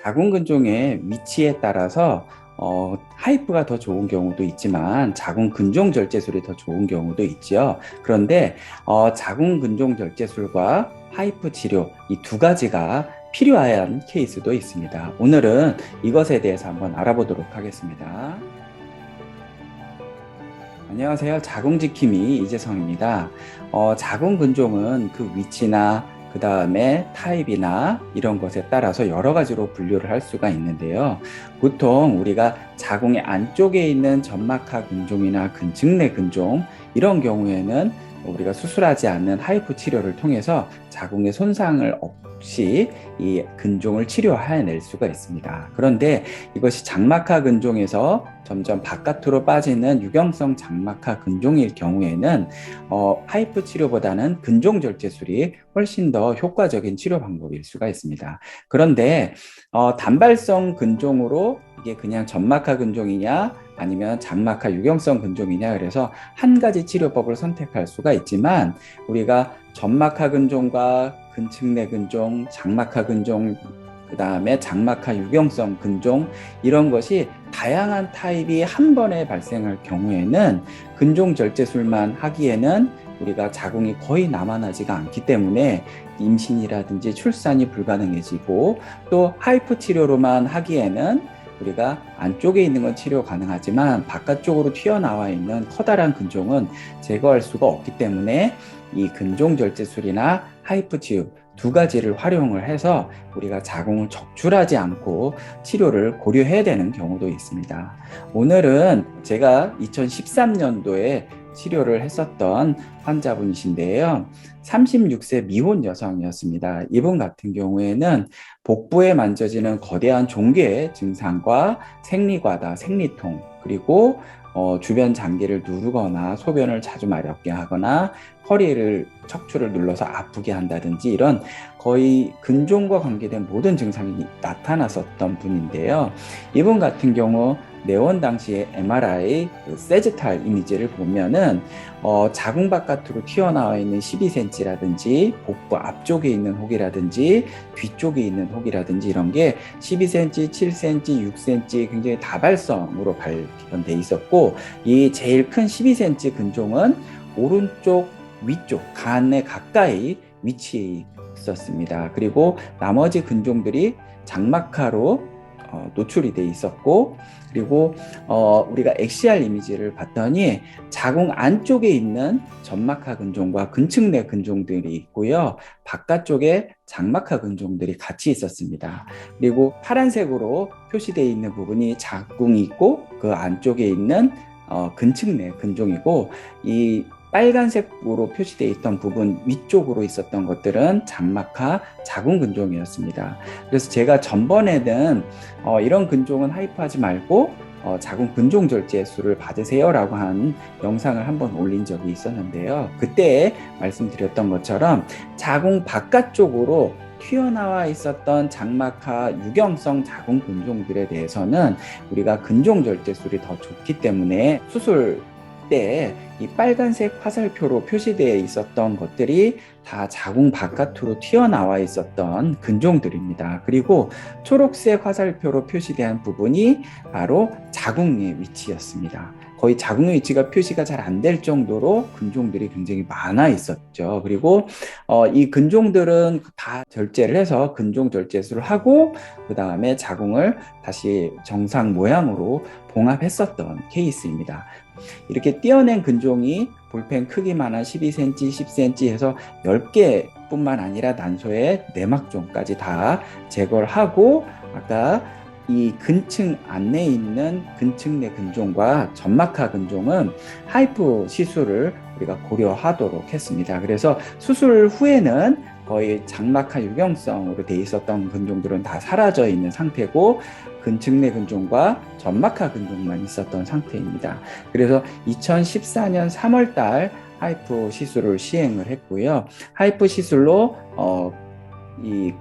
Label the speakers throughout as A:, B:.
A: 자궁 근종의 위치에 따라서 하이프가 더 좋은 경우도 있지만 자궁 근종 절제술이 더 좋은 경우도 있죠. 그런데 자궁 근종 절제술과 하이프 치료 이 두 가지가 필요한 케이스도 있습니다. 오늘은 이것에 대해서 한번 알아보도록 하겠습니다. 안녕하세요. 자궁지킴이 이재성입니다. 자궁 근종은 그 위치나 그 다음에 타입이나 이런 것에 따라서 여러 가지로 분류를 할 수가 있는데요. 보통 우리가 자궁의 안쪽에 있는 점막하 근종이나 근측내 근종 이런 경우에는 우리가 수술하지 않는 하이프 치료를 통해서 자궁의 손상을 없이 이 근종을 치료해낼 수가 있습니다. 그런데 이것이 장막하 근종에서 점점 바깥으로 빠지는 유경성 장막하 근종일 경우에는 하이프 치료보다는 근종 절제술이 훨씬 더 효과적인 치료 방법일 수가 있습니다. 그런데 단발성 근종으로 이게 그냥 점막하 근종이냐 아니면 장막하 유경성 근종이냐 그래서 한 가지 치료법을 선택할 수가 있지만 우리가 점막하 근종과 근측내 근종, 장막하 근종, 그 다음에 장막하 유경성 근종 이런 것이 다양한 타입이 한 번에 발생할 경우에는 근종 절제술만 하기에는 우리가 자궁이 거의 남아나지가 않기 때문에 임신이라든지 출산이 불가능해지고 또 하이프 치료로만 하기에는 우리가 안쪽에 있는 건 치료 가능하지만 바깥쪽으로 튀어나와 있는 커다란 근종은 제거할 수가 없기 때문에 이 근종 절제술이나 하이프 치료 두 가지를 활용을 해서 우리가 자궁을 적출하지 않고 치료를 고려해야 되는 경우도 있습니다. 오늘은 제가 2013년도에 치료를 했었던 환자분이신데요. 36세 미혼 여성이었습니다. 이분 같은 경우에는 복부에 만져지는 거대한 종괴 증상과 생리과다, 생리통, 그리고 주변 장기를 누르거나 소변을 자주 마렵게 하거나 허리를 척추를 눌러서 아프게 한다든지 이런 거의 근종과 관계된 모든 증상이 나타났었던 분인데요. 이분 같은 경우 내원 당시에 MRI 세지탈 이미지를 보면은 자궁 바깥으로 튀어나와 있는 12cm라든지 복부 앞쪽에 있는 혹이라든지 뒤쪽에 있는 혹이라든지 이런 게 12cm, 7cm, 6cm 굉장히 다발성으로 발견돼 있었고 이 제일 큰 12cm 근종은 오른쪽 위쪽 간에 가까이 위치해 있었습니다. 그리고 나머지 근종들이 장막하로 노출이 돼 있었고 그리고 우리가 XR 이미지를 봤더니 자궁 안쪽에 있는 점막하 근종과 근측내 근종들이 있고요. 바깥쪽에 장막하 근종들이 같이 있었습니다. 그리고 파란색으로 표시되어 있는 부분이 자궁이 있고 그 안쪽에 있는 근측내 근종이고 이 빨간색으로 표시되어 있던 부분 위쪽으로 있었던 것들은 장막하 자궁 근종이었습니다. 그래서 제가 전번에는 이런 근종은 하이프하지 말고 자궁 근종 절제술을 받으세요라고 한 영상을 한번 올린 적이 있었는데요. 그때 말씀드렸던 것처럼 자궁 바깥쪽으로 튀어나와 있었던 장막하 유경성 자궁 근종들에 대해서는 우리가 근종 절제술이 더 좋기 때문에 수술 때 이 빨간색 화살표로 표시되어 있었던 것들이 다 자궁 바깥으로 튀어나와 있었던 근종들입니다. 그리고 초록색 화살표로 표시된 부분이 바로 자궁의 위치였습니다. 거의 자궁의 위치가 표시가 잘 안 될 정도로 근종들이 굉장히 많아 있었죠. 그리고 이 근종들은 다 절제를 해서 근종 절제술을 하고 그 다음에 자궁을 다시 정상 모양으로 봉합했었던 케이스입니다. 이렇게 띄어낸 근종이 볼펜 크기만한 12cm, 10cm 해서 10개 뿐만 아니라 난소의 내막종까지 다 제거를 하고 아까 이 근층 안에 있는 근층내 근종과 점막하 근종은 하이프 시술을 우리가 고려하도록 했습니다. 그래서 수술 후에는 거의 장막하 유경성으로 돼 있었던 근종들은 다 사라져 있는 상태고 근측내 근종과 점막하 근종만 있었던 상태입니다. 그래서 2014년 3월 달 하이프 시술을 시행을 했고요. 하이프 시술로 이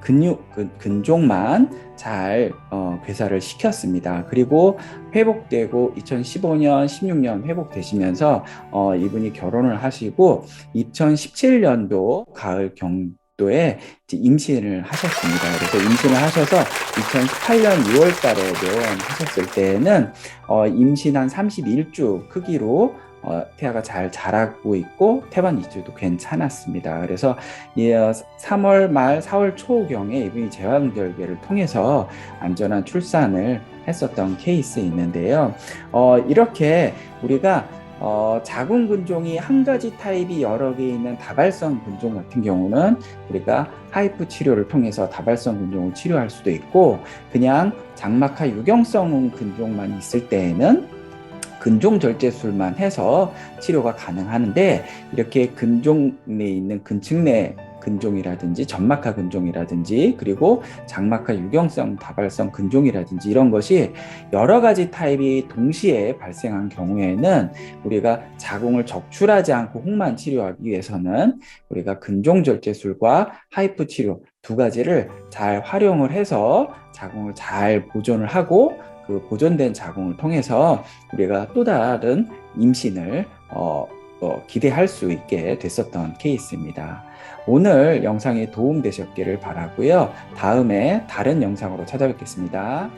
A: 근종만 잘 괴사를 시켰습니다. 그리고 회복되고 2015년, 16년 회복되시면서 이분이 결혼을 하시고 2017년도 가을 도에 임신을 하셨습니다. 그래서 임신을 하셔서 2018년 6월 달에 내원하셨을 때는 임신한 31주 크기로 태아가 잘 자라고 있고 태반 이주도 괜찮았습니다. 그래서 3월 말 4월 초경에 이분이 제왕절개를 통해서 안전한 출산을 했었던 케이스 있는데요. 이렇게 우리가 자궁 근종이 한 가지 타입이 여러 개 있는 다발성 근종 같은 경우는 우리가 하이프 치료를 통해서 다발성 근종을 치료할 수도 있고, 그냥 장막하 유경성 근종만 있을 때에는 근종 절제술만 해서 치료가 가능하는데, 이렇게 근종에 있는 근층내 근종이라든지 점막하 근종이라든지 그리고 장막하 유경성 다발성 근종이라든지 이런 것이 여러 가지 타입이 동시에 발생한 경우에는 우리가 자궁을 적출하지 않고 혹만 치료하기 위해서는 우리가 근종 절제술과 하이프 치료 두 가지를 잘 활용을 해서 자궁을 잘 보존을 하고, 그 보존된 자궁을 통해서 우리가 또 다른 임신을 기대할 수 있게 됐었던 케이스입니다. 오늘 영상이 도움되셨기를 바라고요. 다음에 다른 영상으로 찾아뵙겠습니다.